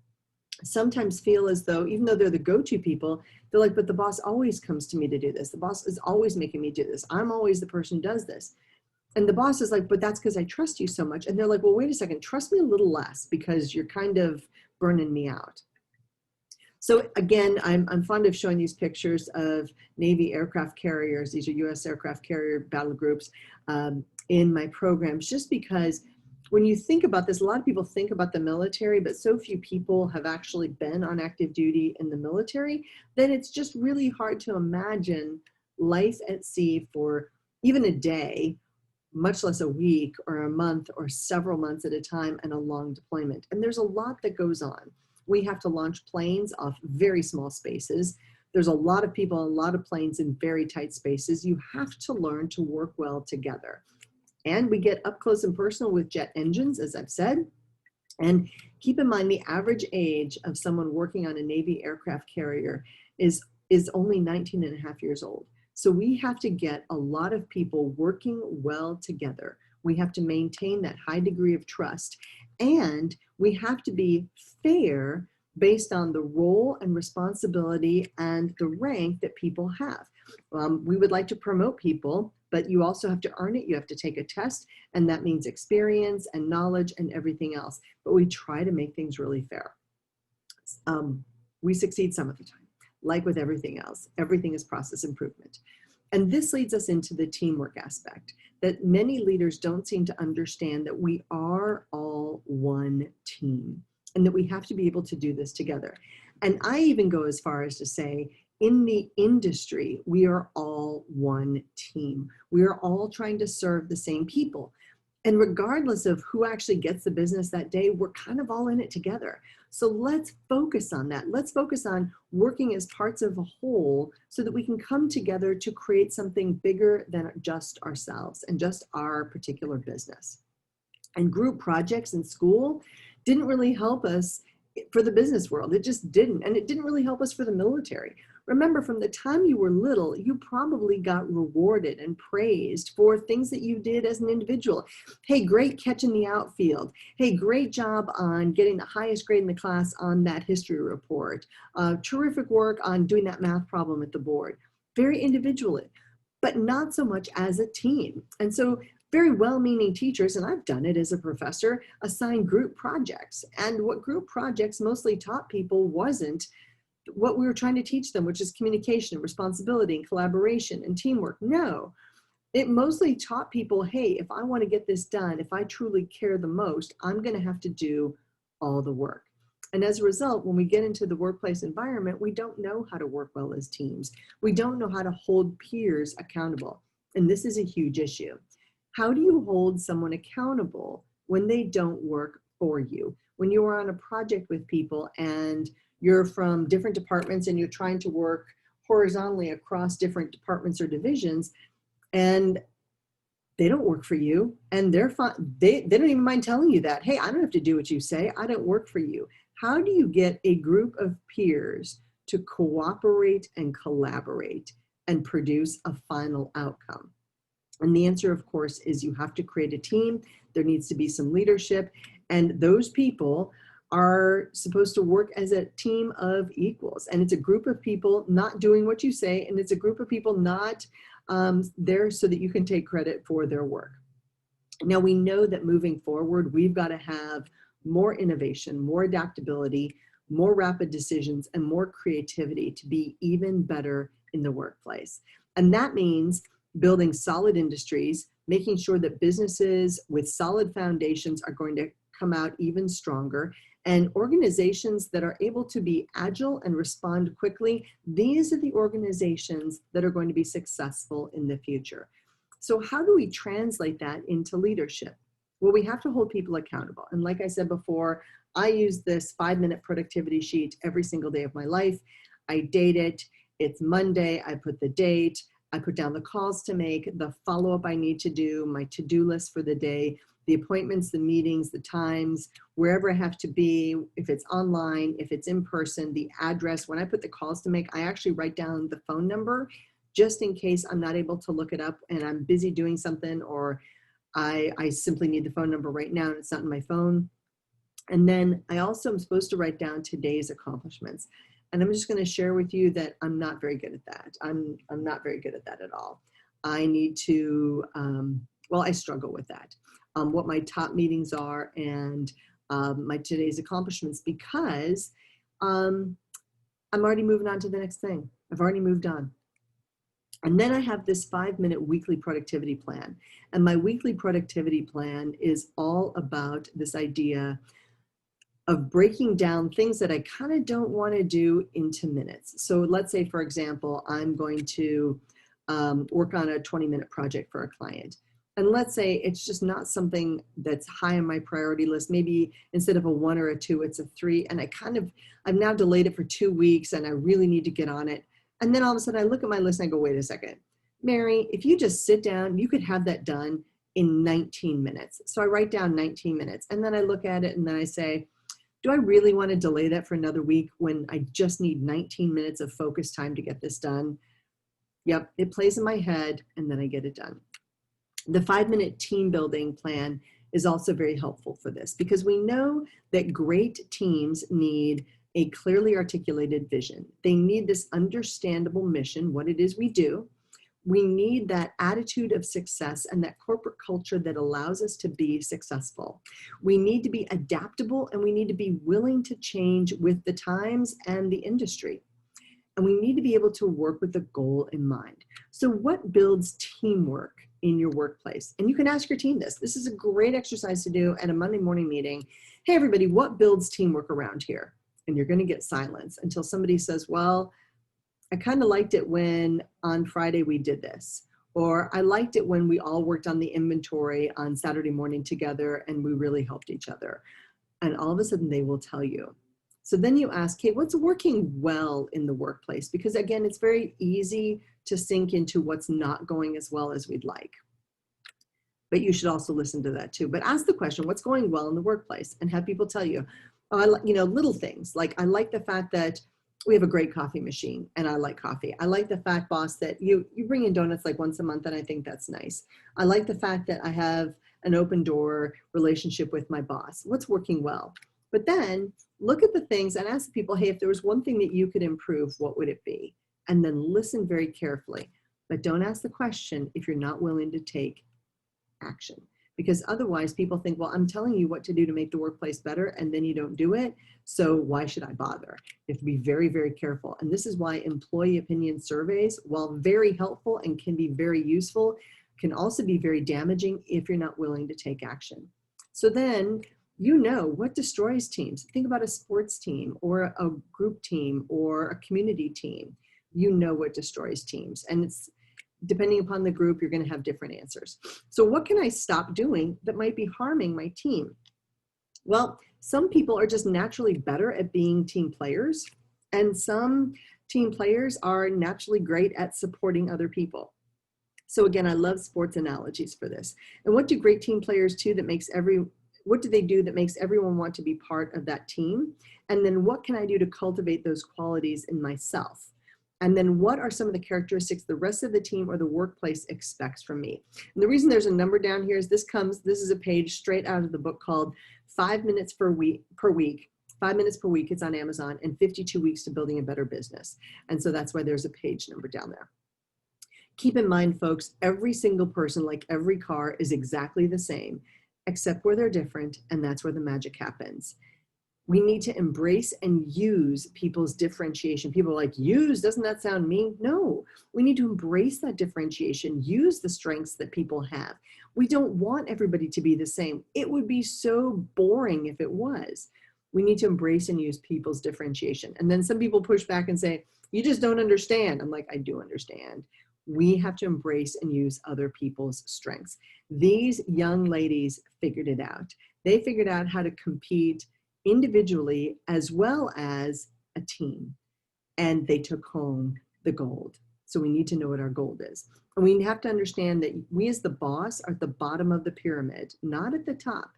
[SPEAKER 1] sometimes feel as though, even though they're the go-to people, they're like, but the boss always comes to me to do this. The boss is always making me do this. I'm always the person who does this. And the boss is like, but that's because I trust you so much. And they're like, well, wait a second, trust me a little less because you're kind of burning me out. So again, I'm fond of showing these pictures of Navy aircraft carriers. These are U.S. aircraft carrier battle groups in my programs, just because when you think about this, a lot of people think about the military, but so few people have actually been on active duty in the military, that it's just really hard to imagine life at sea for even a day, much less a week or a month or several months at a time, and a long deployment. And there's a lot that goes on. We have to launch planes off very small spaces. There's a lot of people, a lot of planes in very tight spaces. You have to learn to work well together. And we get up close and personal with jet engines, as I've said. And keep in mind, the average age of someone working on a Navy aircraft carrier is only 19 and a half years old. So we have to get a lot of people working well together. We have to maintain that high degree of trust. And we have to be fair based on the role and responsibility and the rank that people have. We would like to promote people, but you also have to earn it. You have to take a test, and that means experience and knowledge and everything else. But we try to make things really fair. We succeed some of the time. Like with everything else, everything is process improvement. And this leads us into the teamwork aspect, that many leaders don't seem to understand that we are all one team and that we have to be able to do this together. And I even go as far as to say, in the industry, we are all one team. We are all trying to serve the same people. And regardless of who actually gets the business that day, we're kind of all in it together. So let's focus on that. Let's focus on working as parts of a whole so that we can come together to create something bigger than just ourselves and just our particular business. And group projects in school didn't really help us for the business world. It just didn't. And it didn't really help us for the military. Remember, from the time you were little, you probably got rewarded and praised for things that you did as an individual. Hey, great catch in the outfield. Hey, great job on getting the highest grade in the class on that history report. Terrific work on doing that math problem at the board. Very individually, but not so much as a team. And so very well-meaning teachers, and I've done it as a professor, assign group projects. And what group projects mostly taught people wasn't what we were trying to teach them, which is communication, responsibility, and collaboration, and teamwork. No, it mostly taught people, hey, if I want to get this done, if I truly care the most, I'm going to have to do all the work. And as a result, when we get into the workplace environment, we don't know how to work well as teams. We don't know how to hold peers accountable. And this is a huge issue. How do you hold someone accountable when they don't work for you? When you are on a project with people and you're from different departments and you're trying to work horizontally across different departments or divisions, and they don't work for you, and they're fine. They don't even mind telling you that, hey, I don't have to do what you say. I don't work for you. How do you get a group of peers to cooperate and collaborate and produce a final outcome? And the answer, of course, is you have to create a team. There needs to be some leadership, and those people are supposed to work as a team of equals. And it's a group of people not doing what you say, and it's a group of people not there so that you can take credit for their work. Now we know that moving forward, we've got to have more innovation, more adaptability, more rapid decisions, and more creativity to be even better in the workplace. And that means building solid industries, making sure that businesses with solid foundations are going to come out even stronger, and organizations that are able to be agile and respond quickly. These are the organizations that are going to be successful in the future. So how do we translate that into leadership? Well, we have to hold people accountable. And like I said before, I use this 5-minute productivity sheet every single day of my life. I date it. It's Monday. I put the date. I put down the calls to make, the follow-up I need to do, my to-do list for the day, the appointments, the meetings, the times, wherever I have to be, if it's online, if it's in person, the address. When I put the calls to make, I actually write down the phone number just in case I'm not able to look it up and I'm busy doing something, or I simply need the phone number right now and it's not in my phone. And then I also am supposed to write down today's accomplishments. And I'm just going to share with you that I'm not very good at that. I'm not very good at that at all. I need to, I struggle with that. What my top meetings are and my today's accomplishments, because I'm already moving on to the next thing. I've already moved on. And then I have this 5-minute weekly productivity plan. And my weekly productivity plan is all about this idea of breaking down things that I kind of don't want to do into minutes. So let's say, for example, I'm going to work on a 20-minute project for a client. And let's say it's just not something that's high on my priority list. Maybe instead of a 1 or a 2, it's a 3. And I've now delayed it for 2 weeks and I really need to get on it. And then all of a sudden I look at my list and I go, wait a second, Mary, if you just sit down, you could have that done in 19 minutes. So I write down 19 minutes and then I look at it and then I say, do I really want to delay that for another week when I just need 19 minutes of focus time to get this done? Yep, it plays in my head and then I get it done. The 5-minute team building plan is also very helpful for this because we know that great teams need a clearly articulated vision. They need this understandable mission, what it is we do. We need that attitude of success and that corporate culture that allows us to be successful. We need to be adaptable and we need to be willing to change with the times and the industry. And we need to be able to work with the goal in mind. So what builds teamwork in your workplace? And you can ask your team this. This is a great exercise to do at a Monday morning meeting. Hey, everybody, what builds teamwork around here? And you're going to get silence until somebody says, well, I kind of liked it when on Friday we did this, or I liked it when we all worked on the inventory on Saturday morning together and we really helped each other. And all of a sudden they will tell you. So then you ask, hey, what's working well in the workplace? Because again, it's very easy to sink into what's not going as well as we'd like. But you should also listen to that too. But ask the question, what's going well in the workplace? And have people tell you, little things like, I like the fact that we have a great coffee machine and I like coffee. I like the fact, boss, that you bring in donuts like once a month and I think that's nice. I like the fact that I have an open door relationship with my boss. What's working well? But then look at the things and ask people, hey, if there was one thing that you could improve, what would it be? And then listen very carefully. But don't ask the question if you're not willing to take action. Because otherwise people think, well, I'm telling you what to do to make the workplace better, and then you don't do it. So why should I bother? You have to be very, very careful. And this is why employee opinion surveys, while very helpful and can be very useful, can also be very damaging if you're not willing to take action. So then, what destroys teams. Think about a sports team or a group team or a community team. What destroys teams. And it's depending upon the group, you're going to have different answers. So what can I stop doing that might be harming my team? Well, some people are just naturally better at being team players, and some team players are naturally great at supporting other people. So again, I love sports analogies for this. And what do great team players do that makes what do they do that makes everyone want to be part of that team? And then what can I do to cultivate those qualities in myself? And then what are some of the characteristics the rest of the team or the workplace expects from me? And the reason there's a number down here is this is a page straight out of the book called 5 Minutes per Week. 5 Minutes per Week, it's on Amazon, and 52 Weeks to Building a Better Business. And so that's why there's a page number down there. Keep in mind, folks, every single person, like every car, is exactly the same, except where they're different, and that's where the magic happens. We need to embrace and use people's differentiation. People are like, use, doesn't that sound mean? No, we need to embrace that differentiation, use the strengths that people have. We don't want everybody to be the same. It would be so boring if it was. We need to embrace and use people's differentiation. And then some people push back and say, you just don't understand. I'm like, I do understand. We have to embrace and use other people's strengths. These young ladies figured it out. They figured out how to compete individually as well as a team, and they took home the gold. So we need to know what our gold is. And we have to understand that we as the boss are at the bottom of the pyramid, not at the top.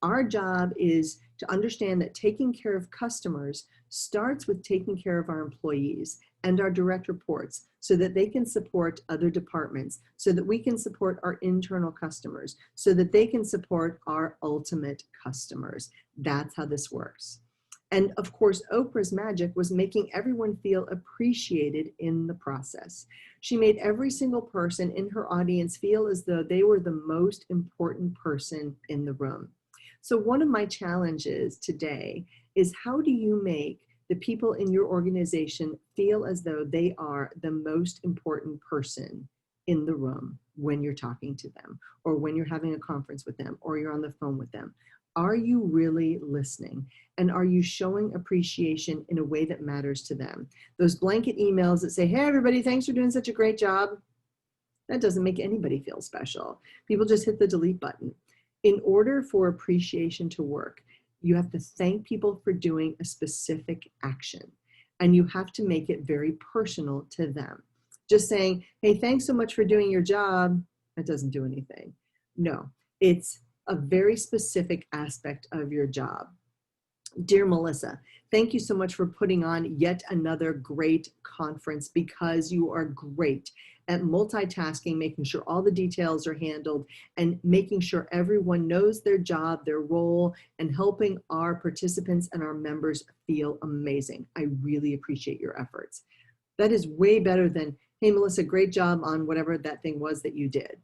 [SPEAKER 1] Our job is to understand that taking care of customers starts with taking care of our employees and our direct reports so that they can support other departments, so that we can support our internal customers, so that they can support our ultimate customers. That's how this works. And of course, Oprah's magic was making everyone feel appreciated in the process. She made every single person in her audience feel as though they were the most important person in the room. So one of my challenges today is, how do you make the people in your organization feel as though they are the most important person in the room when you're talking to them, or when you're having a conference with them, or you're on the phone with them? Are you really listening? And are you showing appreciation in a way that matters to them? Those blanket emails that say, hey, everybody, thanks for doing such a great job, that doesn't make anybody feel special. People just hit the delete button. In order for appreciation to work, you have to thank people for doing a specific action, and you have to make it very personal to them. Just saying, hey, thanks so much for doing your job, that doesn't do anything. No, it's a very specific aspect of your job. Dear Melissa, thank you so much for putting on yet another great conference, because you are great at multitasking, making sure all the details are handled, and making sure everyone knows their job, their role, and helping our participants and our members feel amazing. I really appreciate your efforts. That is way better than, hey, Melissa, great job on whatever that thing was that you did.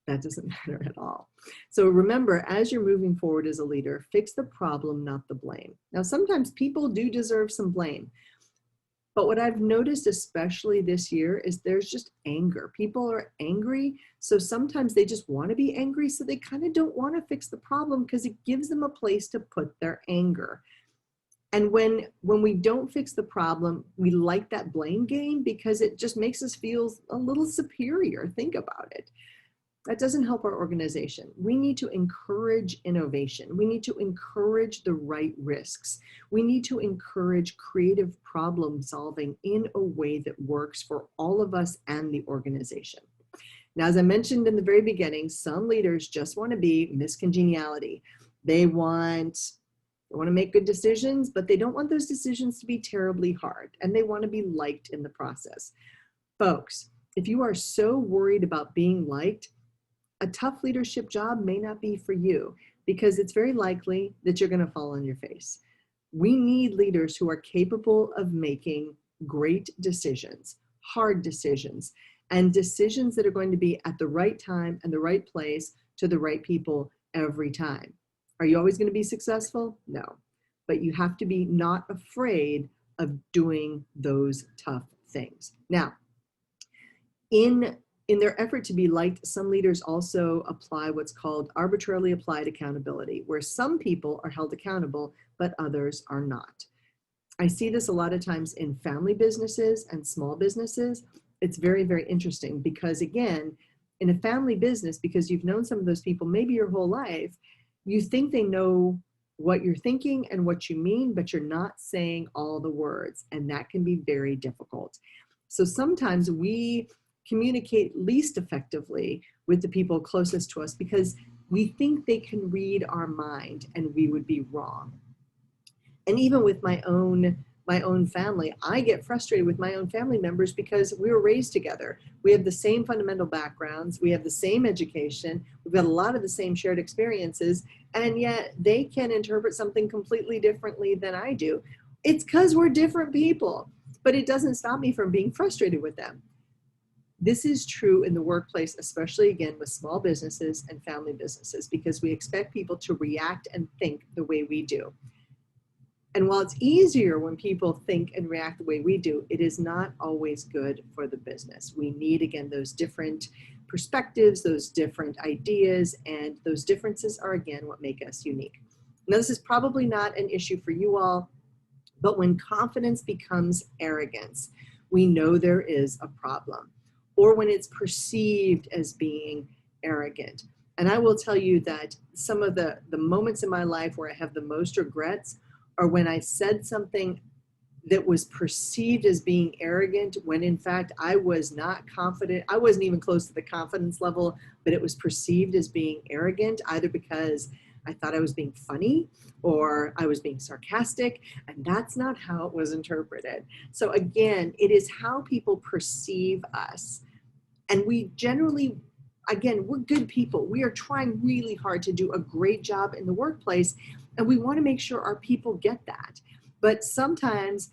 [SPEAKER 1] That doesn't matter at all. So remember, as you're moving forward as a leader, fix the problem, not the blame. Now, sometimes people do deserve some blame. But what I've noticed, especially this year, is there's just anger. People are angry. So sometimes they just want to be angry. So they kind of don't want to fix the problem, because it gives them a place to put their anger. And when we don't fix the problem, we like that blame game, because it just makes us feel a little superior. Think about it. That doesn't help our organization. We need to encourage innovation. We need to encourage the right risks. We need to encourage creative problem solving in a way that works for all of us and the organization. Now, as I mentioned in the very beginning, some leaders just want to be Miss Congeniality. They want to make good decisions, but they don't want those decisions to be terribly hard, and they want to be liked in the process. Folks, if you are so worried about being liked, a tough leadership job may not be for you, because it's very likely that you're going to fall on your face. We need leaders who are capable of making great decisions, hard decisions, and decisions that are going to be at the right time and the right place to the right people every time. Are you always going to be successful? No. But you have to be not afraid of doing those tough things. Now, in their effort to be liked, some leaders also apply what's called arbitrarily applied accountability, where some people are held accountable, but others are not. I see this a lot of times in family businesses and small businesses. It's very, very interesting, because again, in a family business, because you've known some of those people maybe your whole life, you think they know what you're thinking and what you mean, but you're not saying all the words, and that can be very difficult. So sometimes we communicate least effectively with the people closest to us, because we think they can read our mind and we would be wrong. And even with my own family, I get frustrated with my own family members, because we were raised together. We have the same fundamental backgrounds. We have the same education. We've got a lot of the same shared experiences, and yet they can interpret something completely differently than I do. It's because we're different people, but it doesn't stop me from being frustrated with them. This is true in the workplace, especially again with small businesses and family businesses, because we expect people to react and think the way we do. And while it's easier when people think and react the way we do, it is not always good for the business. We need, again, those different perspectives, those different ideas, and those differences are, again, what make us unique. Now, this is probably not an issue for you all, but when confidence becomes arrogance, we know there is a problem, or when it's perceived as being arrogant. And I will tell you that some of the moments in my life where I have the most regrets or when I said something that was perceived as being arrogant, when in fact I was not confident. I wasn't even close to the confidence level, but it was perceived as being arrogant, either because I thought I was being funny or I was being sarcastic, and that's not how it was interpreted. So again, it is how people perceive us. And we generally, again, we're good people. We are trying really hard to do a great job in the workplace, and we want to make sure our people get that. But sometimes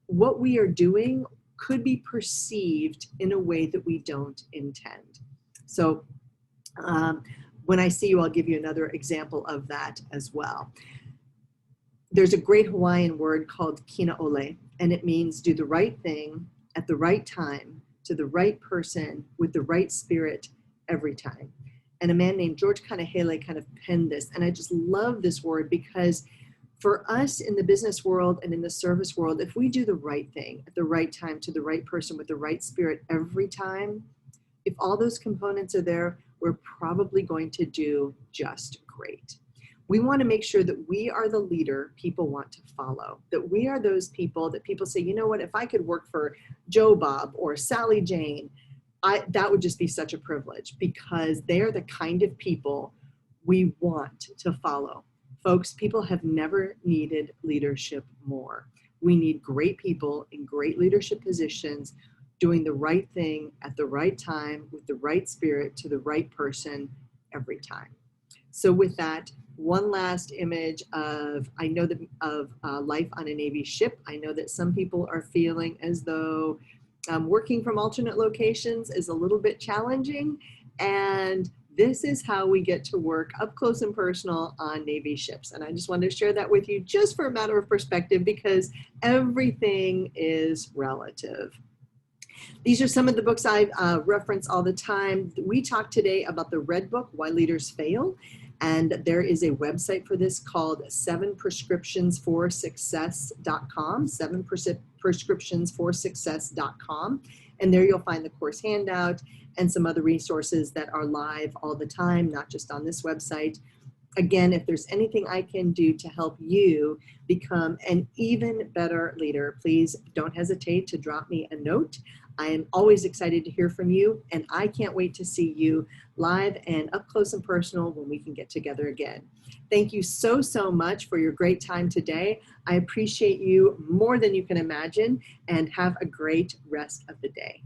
[SPEAKER 1] what we are doing could be perceived in a way that we don't intend. So when I see you, I'll give you another example of that as well. There's a great Hawaiian word called kina ole, and it means do the right thing at the right time to the right person with the right spirit every time. And a man named George Kanahele kind of penned this. And I just love this word because for us in the business world and in the service world, if we do the right thing at the right time to the right person with the right spirit every time, if all those components are there, we're probably going to do just great. We want to make sure that we are the leader people want to follow, that we are those people that people say, you know what, if I could work for Joe Bob or Sally Jane, that would just be such a privilege, because they are the kind of people we want to follow. Folks, people have never needed leadership more. We need great people in great leadership positions doing the right thing at the right time with the right spirit to the right person every time. So with that, one last image of life on a Navy ship. I know that some people are feeling as though working from alternate locations is a little bit challenging, and this is how we get to work up close and personal on Navy ships. And I just wanted to share that with you just for a matter of perspective, because everything is relative. These are some of the books I reference all the time. We talked today about the Red Book, Why Leaders Fail. And there is a website for this called 7prescriptionsforsuccess.com, 7prescriptionsforsuccess.com. And there you'll find the course handout and some other resources that are live all the time, not just on this website. Again, if there's anything I can do to help you become an even better leader, please don't hesitate to drop me a note. I am always excited to hear from you, and I can't wait to see you live and up close and personal when we can get together again. Thank you so, so much for your great time today. I appreciate you more than you can imagine, and have a great rest of the day.